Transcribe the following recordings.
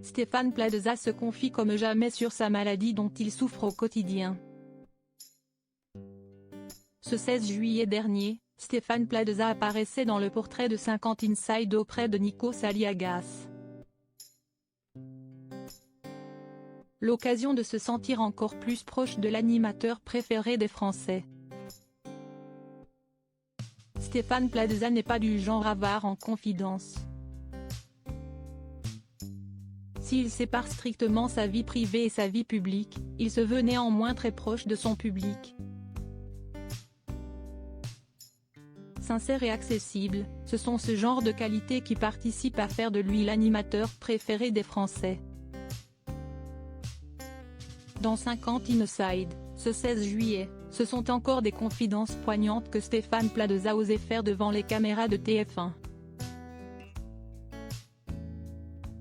Stéphane Plaza se confie comme jamais sur sa maladie dont il souffre au quotidien. Ce 16 juillet dernier, Stéphane Plaza apparaissait dans le portrait de 50 Inside auprès de Nikos Aliagas. L'occasion de se sentir encore plus proche de l'animateur préféré des Français. Stéphane Plaza n'est pas du genre avare en confidence. S'il sépare strictement sa vie privée et sa vie publique, il se veut néanmoins très proche de son public. Sincère et accessible, ce sont ce genre de qualités qui participent à faire de lui l'animateur préféré des Français. Dans 50 Inside, ce 16 juillet, ce sont encore des confidences poignantes que Stéphane Plaza osait faire devant les caméras de TF1.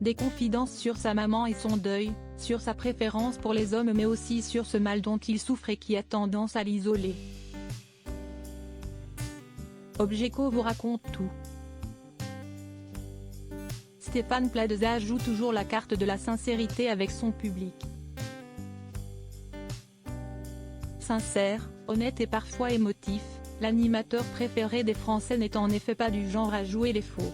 Des confidences sur sa maman et son deuil, sur sa préférence pour les hommes mais aussi sur ce mal dont il souffre et qui a tendance à l'isoler. Objeco vous raconte tout. Stéphane Plaza joue toujours la carte de la sincérité avec son public. Sincère, honnête et parfois émotif, l'animateur préféré des Français n'est en effet pas du genre à jouer les faux.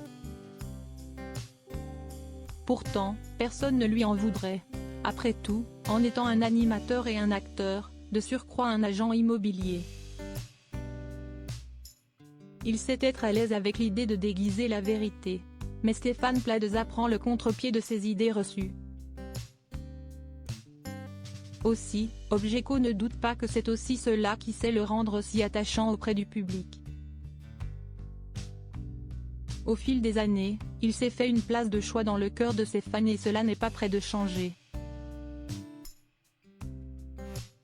Pourtant, personne ne lui en voudrait. Après tout, en étant un animateur et un acteur, de surcroît un agent immobilier. Il sait être à l'aise avec l'idée de déguiser la vérité. Mais Stéphane Plaza prend le contre-pied de ses idées reçues. Aussi, Objeco ne doute pas que c'est aussi cela qui sait le rendre si attachant auprès du public. Au fil des années, il s'est fait une place de choix dans le cœur de ses fans et cela n'est pas près de changer.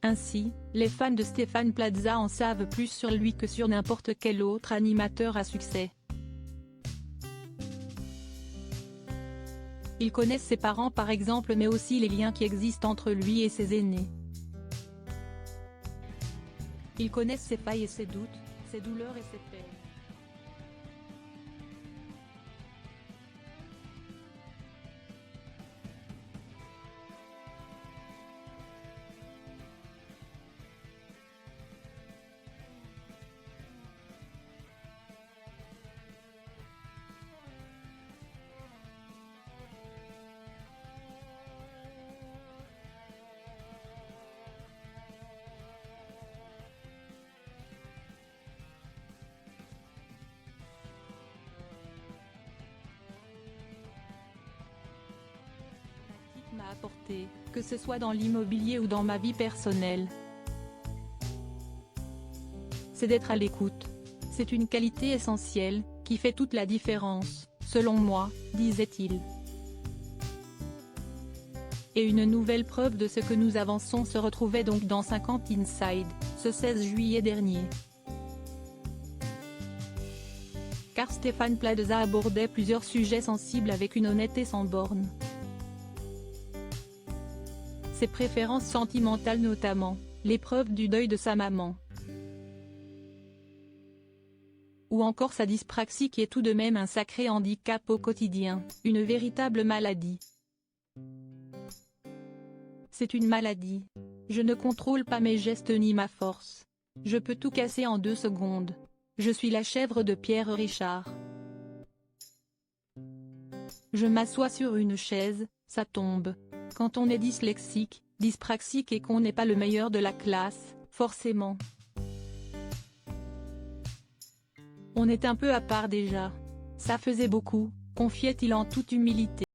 Ainsi, les fans de Stéphane Plaza en savent plus sur lui que sur n'importe quel autre animateur à succès. Ils connaissent ses parents par exemple mais aussi les liens qui existent entre lui et ses aînés. Ils connaissent ses failles et ses doutes, ses douleurs et ses peines. M'a apporté, que ce soit dans l'immobilier ou dans ma vie personnelle. C'est d'être à l'écoute. C'est une qualité essentielle, qui fait toute la différence, selon moi, disait-il. Et une nouvelle preuve de ce que nous avançons se retrouvait donc dans 50 Inside, ce 16 juillet dernier. Car Stéphane Plaza abordait plusieurs sujets sensibles avec une honnêteté sans bornes. Ses préférences sentimentales notamment, l'épreuve du deuil de sa maman. Ou encore sa dyspraxie qui est tout de même un sacré handicap au quotidien, une véritable maladie. C'est une maladie. Je ne contrôle pas mes gestes ni ma force. Je peux tout casser en 2 secondes. Je suis la chèvre de Pierre Richard. Je m'assois sur une chaise, ça tombe. Quand on est dyslexique, dyspraxique et qu'on n'est pas le meilleur de la classe, forcément. On est un peu à part déjà. Ça faisait beaucoup, confiait-il en toute humilité.